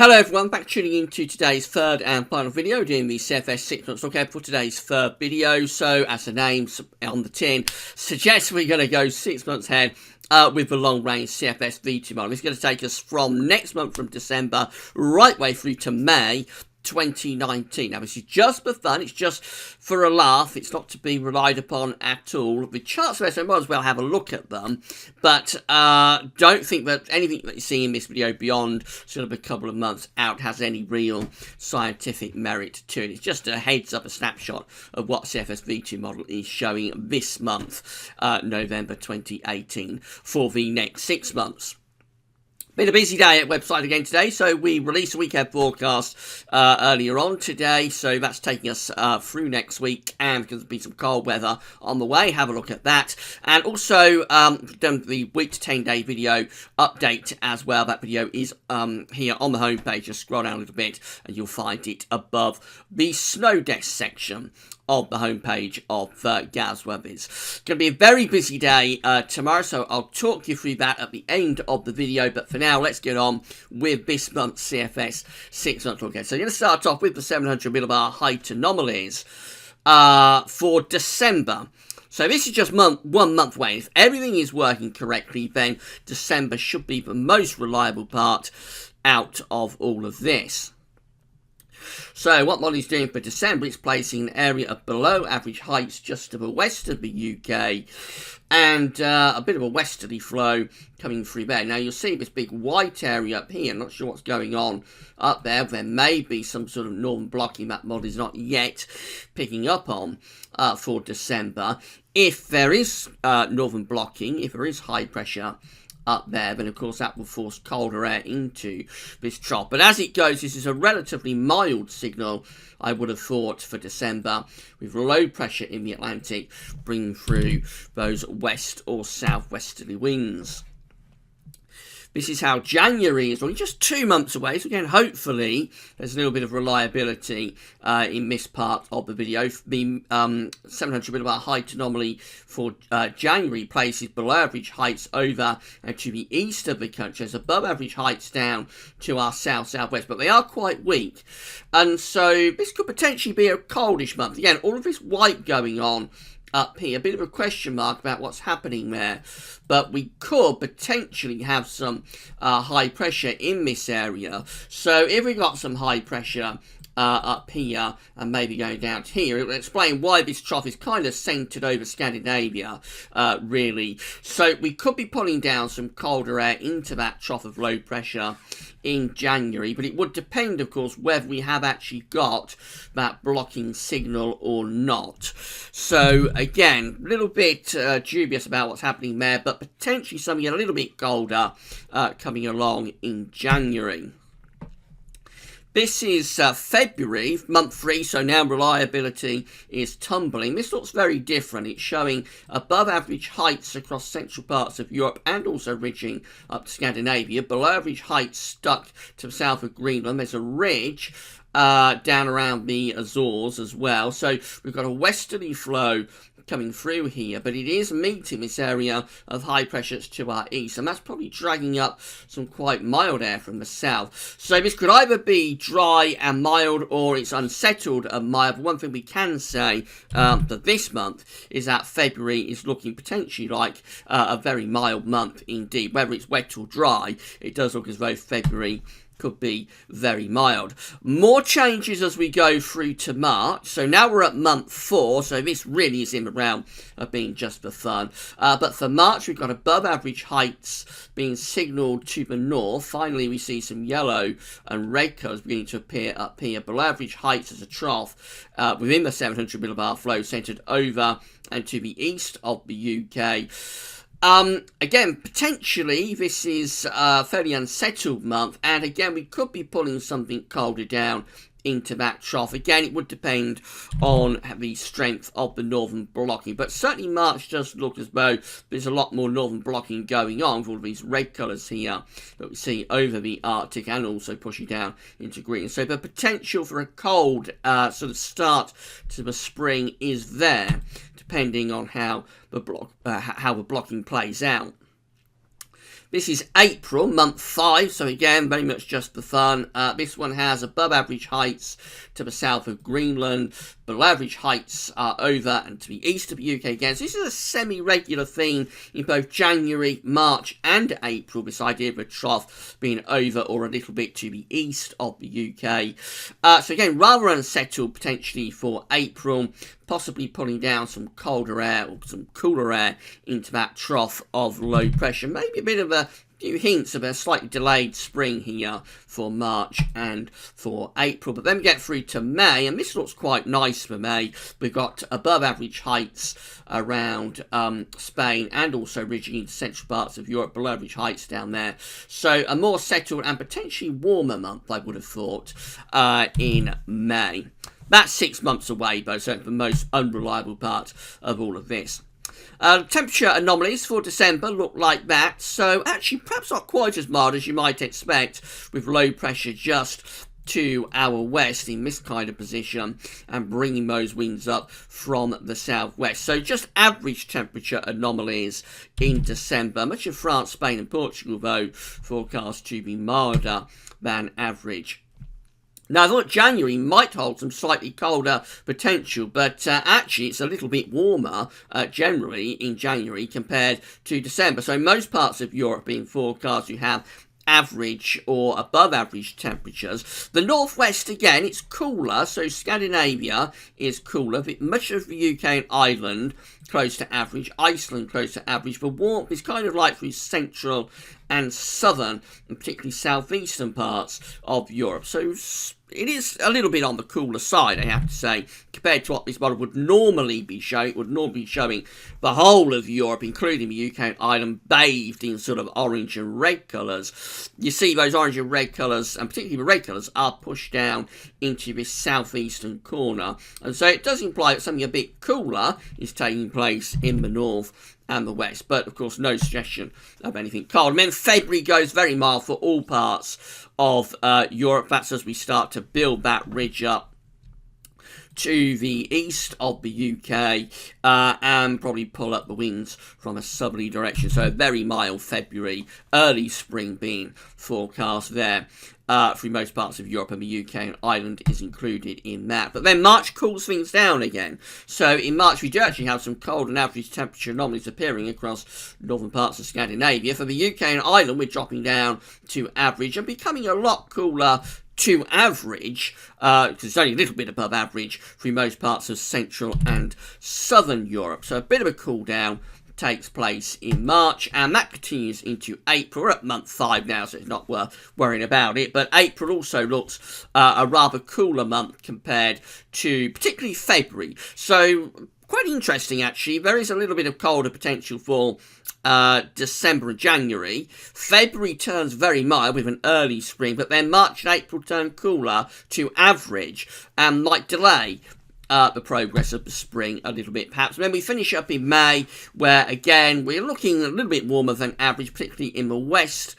Hello everyone, back tuning into today's third and final video, doing the CFS 6 Month Look-Ahead for today's third video. So, as the name on the tin suggests, we're going to go 6 months ahead with the long-range CFS V2 model. It's going to take us from next month, from December, right way through to May 2019. Now, this is just for fun. It's just for a laugh. It's not to be relied upon at all. The charts are, so I might as well have a look at them. But don't think that anything that you see in this video beyond sort of a couple of months out has any real scientific merit to it. It's just a heads up, a snapshot of what CFS V2 model is showing this month, November 2018, for the next 6 months. Been a busy day at website again today, so we released a weekend forecast earlier on today, so that's taking us through next week, and there's be some cold weather on the way. Have a look at that, and also done the week to 10-day video update as well. That video is here on the homepage. Just scroll down a little bit and you'll find it above the snow desk section of the homepage of Gaz Weathers. It's going to be a very busy day tomorrow, so I'll talk you through that at the end of the video. But for now, let's get on with this month's CFS 6 Month Look-Ahead. So I'm going to start off with the 700 millibar height anomalies for December. So this is just 1 month away. If everything is working correctly, then December should be the most reliable part out of all of this. So what Molly's doing for December, it's placing an area of below average heights just to the west of the UK, and a bit of a westerly flow coming through there. Now you'll see this big white area up here. I'm not sure what's going on up there. There may be some sort of northern blocking that Molly is not yet picking up on for December. If there is northern blocking, if there is high pressure up there, then of course that will force colder air into this trough. But as it goes, this is a relatively mild signal, I would have thought, for December, with low pressure in the Atlantic bringing through those west or southwesterly winds. This is how January is only just 2 months away. So again, hopefully, there's a little bit of reliability in this part of the video. The 700 millibar height anomaly for January places below average heights over to the east of the country. There's above average heights down to our south-southwest, but they are quite weak. And so this could potentially be a coldish month. Again, all of this white going on up here, a bit of a question mark about what's happening there, but we could potentially have some high pressure in this area. So if we got some high pressure up here and maybe going down to here, it will explain why this trough is kind of centered over Scandinavia, really. So we could be pulling down some colder air into that trough of low pressure in January, but it would depend, of course, whether we have actually got that blocking signal or not. So again, a little bit dubious about what's happening there, but potentially something a little bit colder coming along in January. This is February, month 3, so now reliability is tumbling. This looks very different. It's showing above average heights across central parts of Europe and also ridging up to Scandinavia. Below average heights stuck to the south of Greenland. There's a ridge down around the Azores as well. So we've got a westerly flow coming through here, but it is meeting this area of high pressures to our east, and that's probably dragging up some quite mild air from the south. So this could either be dry and mild, or it's unsettled and mild. But one thing we can say for this month is that February is looking potentially like a very mild month indeed. Whether it's wet or dry, it does look as though February could be very mild. More changes as we go through to March. So now we're at month 4, so this really is in the realm of being just for fun. But for March, we've got above average heights being signalled to the north. Finally, we see some yellow and red colours beginning to appear up here. Below average heights as a trough within the 700 millibar flow centred over and to the east of the UK. Again, potentially this is a fairly unsettled month, and again we could be pulling something colder down into that trough. Again, it would depend on the strength of the northern blocking, but certainly March does look as though there's a lot more northern blocking going on with all of these red colours here that we see over the Arctic and also pushing down into green. So the potential for a cold sort of start to the spring is there, depending on how the blocking plays out. This is April, month 5, so again, very much just for fun. This one has above average heights to the south of Greenland, below average heights over and to the east of the UK again. So this is a semi-regular theme in both January, March and April, this idea of a trough being over or a little bit to the east of the UK. So again, rather unsettled potentially for April, possibly pulling down some colder air or some cooler air into that trough of low pressure. Maybe a bit of a few hints of a slightly delayed spring here for March and for April. But then we get through to May, and this looks quite nice for May. We've got above average heights around Spain and also ridging into central parts of Europe, below average heights down there. So a more settled and potentially warmer month, I would have thought, in May. That's 6 months away, though, so the most unreliable part of all of this. Temperature anomalies for December look like that, so actually perhaps not quite as mild as you might expect, with low pressure just to our west in this kind of position and bringing those winds up from the southwest. So just average temperature anomalies in December. Much of France, Spain and Portugal, though, forecast to be milder than average. Now, I thought January might hold some slightly colder potential, but actually it's a little bit warmer generally in January compared to December. So most parts of Europe being forecast, you have average or above average temperatures. The northwest, again, it's cooler, so Scandinavia is cooler. Much of the UK and Ireland close to average, Iceland close to average. The warmth is kind of like through central and southern and particularly southeastern parts of Europe. So it is a little bit on the cooler side, I have to say, compared to what this model would normally be showing. It would normally be showing the whole of Europe, including the UK and Ireland, bathed in sort of orange and red colours. You see those orange and red colours, and particularly the red colours, are pushed down into this southeastern corner. And so it does imply that something a bit cooler is taking place in the north and the west, but of course no suggestion of anything cold. And then February goes very mild for all parts of Europe. That's as we start to build that ridge up to the east of the UK and probably pull up the winds from a southerly direction. So a very mild February, early spring being forecast there. Through most parts of Europe, and the UK and Ireland is included in that. But then March cools things down again. So in March we do actually have some cold and average temperature anomalies appearing across northern parts of Scandinavia. For the UK and Ireland, we're dropping down to average and becoming a lot cooler to average, because it's only a little bit above average through most parts of central and southern Europe. So a bit of a cool down takes place in March, and that continues into April. We're at month 5 now, so it's not worth worrying about it, but April also looks a rather cooler month compared to particularly February. So quite interesting, actually. There is a little bit of colder potential for December and January. February turns very mild with an early spring, but then March and April turn cooler to average and might delay the progress of the spring a little bit, perhaps. And then we finish up in May, where again we're looking a little bit warmer than average, particularly in the west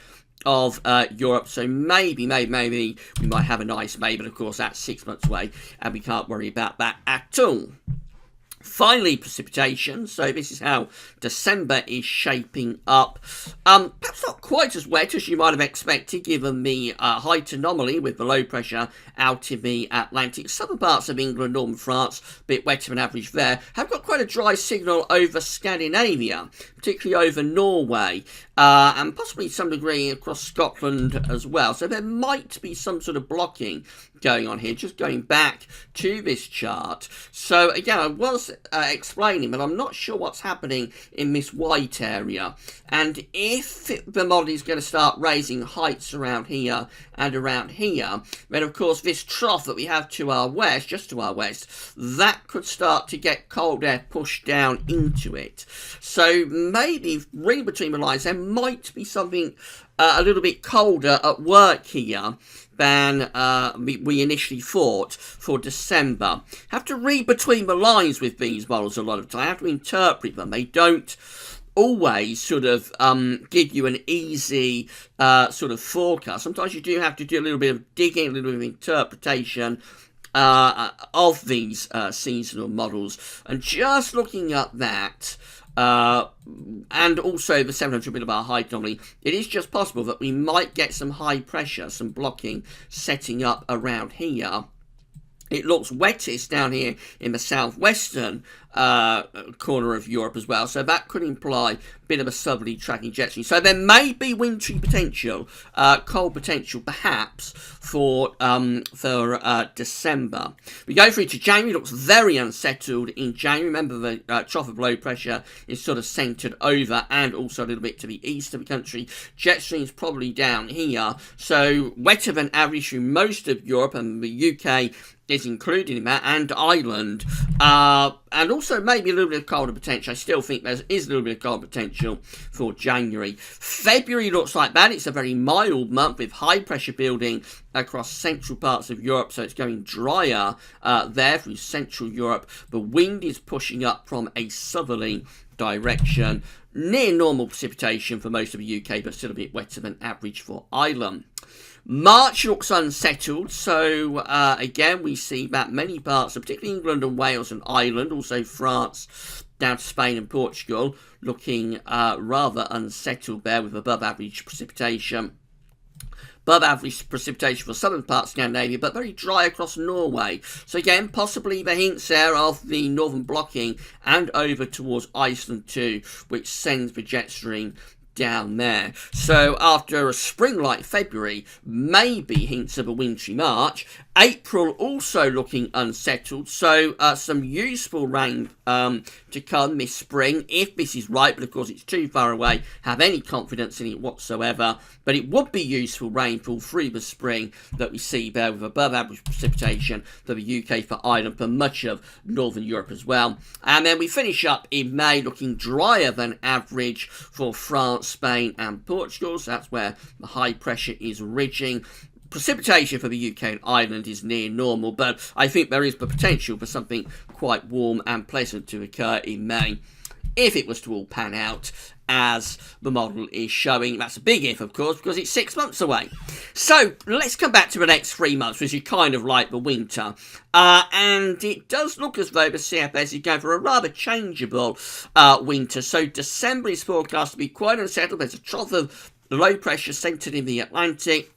of Europe. So maybe we might have a nice May, but of course that's 6 months away and we can't worry about that at all. Finally, precipitation. So this is how December is shaping up. Perhaps not quite as wet as you might have expected, given the height anomaly with the low pressure out in the Atlantic. Southern parts of England, northern France, a bit wetter than average there. Have got quite a dry signal over Scandinavia, particularly over Norway, and possibly to some degree across Scotland as well. So there might be some sort of blocking going on here, just going back to this chart. So again, I was explaining, but I'm not sure what's happening in this white area, and if the model is going to start raising heights around here and around here, then of course this trough that we have to our west, just to our west, that could start to get cold air pushed down into it. So maybe reading between the lines, there might be something a little bit colder at work here than we initially thought for December. Have to read between the lines with these models a lot of time. I have to interpret them. They don't always sort of give you an easy sort of forecast. Sometimes you do have to do a little bit of digging, a little bit of interpretation of these seasonal models. And just looking at that, and also the 700 millibar high anomaly, it is just possible that we might get some high pressure, some blocking setting up around here. It looks wettest down here in the southwestern corner of Europe as well, so that could imply a bit of a southerly tracking jet stream. So there may be wintry potential, cold potential perhaps for December. We go through to January. It looks very unsettled in January. Remember, the trough of low pressure is sort of centred over and also a little bit to the east of the country. Jet stream's probably down here, so wetter than average through most of Europe, and the UK is included in that, and Ireland, and also maybe a little bit of colder potential. I still think there is a little bit of cold potential for January. February looks like that. It's a very mild month with high pressure building across central parts of Europe, so it's going drier there through central Europe. The wind is pushing up from a southerly direction. Near normal precipitation for most of the UK, but still a bit wetter than average for Ireland. March looks unsettled, so again we see that many parts, particularly England and Wales and Ireland, also France, down to Spain and Portugal, looking rather unsettled there with above average precipitation. Above average precipitation for southern parts of Scandinavia, but very dry across Norway. So again, possibly the hints there of the northern blocking and over towards Iceland too, which sends the jet stream down there. So after a spring-like February, maybe hints of a wintry March. April also looking unsettled, so some useful rain to come this spring, if this is right, but of course it's too far away, have any confidence in it whatsoever. But it would be useful rainfall through the spring that we see there with above average precipitation for the UK, for Ireland, for much of Northern Europe as well. And then we finish up in May looking drier than average for France, Spain and Portugal, so that's where the high pressure is ridging. Precipitation for the UK and Ireland is near normal, but I think there is the potential for something quite warm and pleasant to occur in May, if it was to all pan out as the model is showing. That's a big if, of course, because it's 6 months away. So let's come back to the next 3 months, which is kind of like the winter. And it does look as though the CFS is going for a rather changeable winter. So December is forecast to be quite unsettled. There's a trough of low pressure centred in the Atlantic.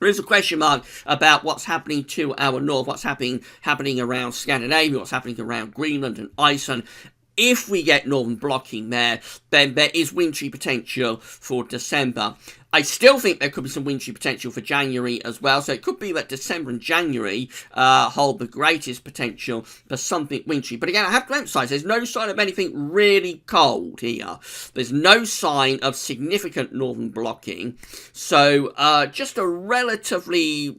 There is a question mark about what's happening to our north, what's happening around Scandinavia, what's happening around Greenland and Iceland. If we get northern blocking there, then there is wintry potential for December. I still think there could be some wintry potential for January as well. So it could be that December and January hold the greatest potential for something wintry. But again, I have to emphasise, there's no sign of anything really cold here. There's no sign of significant northern blocking. So just a relatively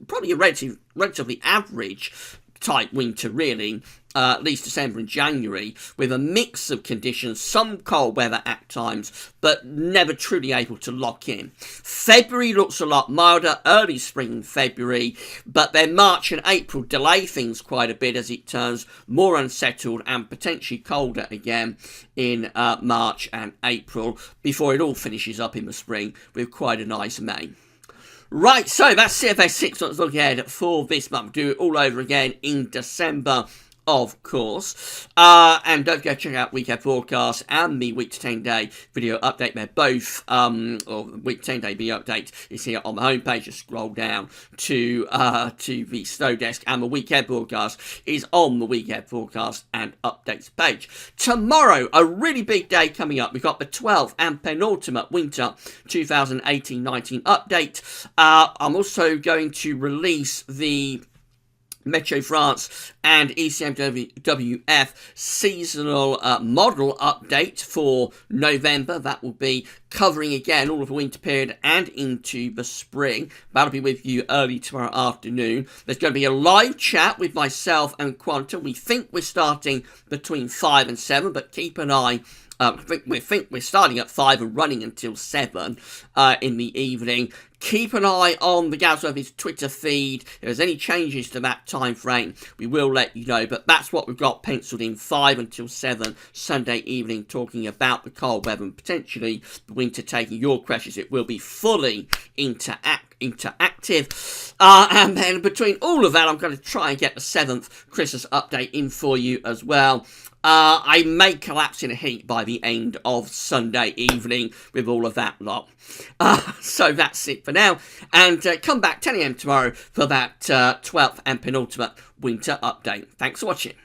average type winter, really. At least December and January, with a mix of conditions, some cold weather at times, but never truly able to lock in. February looks a lot milder, early spring February, but then March and April delay things quite a bit as it turns more unsettled and potentially colder again in March and April, before it all finishes up in the spring with quite a nice May. Right, so that's CFS 6 Month Look-Ahead for this month. Do it all over again in December, of course. And don't forget to check out Week-Ahead Forecasts and the Week to 10 Day video update. They're both, or Week to 10 Day video update is here on the homepage. Just scroll down to the Snow Desk, and the Week-Ahead Forecast is on the Week-Ahead Forecast and Updates page. Tomorrow, a really big day coming up. We've got the 12th and penultimate Winter 2018-19 update. I'm also going to release the Meteo France and ECMWF seasonal model update for November. That will be covering again all of the winter period and into the spring. That'll be with you early tomorrow afternoon. There's going to be a live chat with myself and Quantum. We think we're starting between 5 and 7, but keep an eye. We think we're starting at 5 and running until 7 in the evening. Keep an eye on the Galsworthy's Twitter feed. If there's any changes to that time frame, we will let you know. But that's what we've got penciled in, 5 until 7 Sunday evening, talking about the cold weather and potentially the winter, taking your questions. It will be fully interactive. And then between all of that, I'm going to try and get the 7th Christmas update in for you as well. I may collapse in a heat by the end of Sunday evening with all of that lot. So that's it for now. And come back 10 AM tomorrow for that 12th and penultimate winter update. Thanks for watching.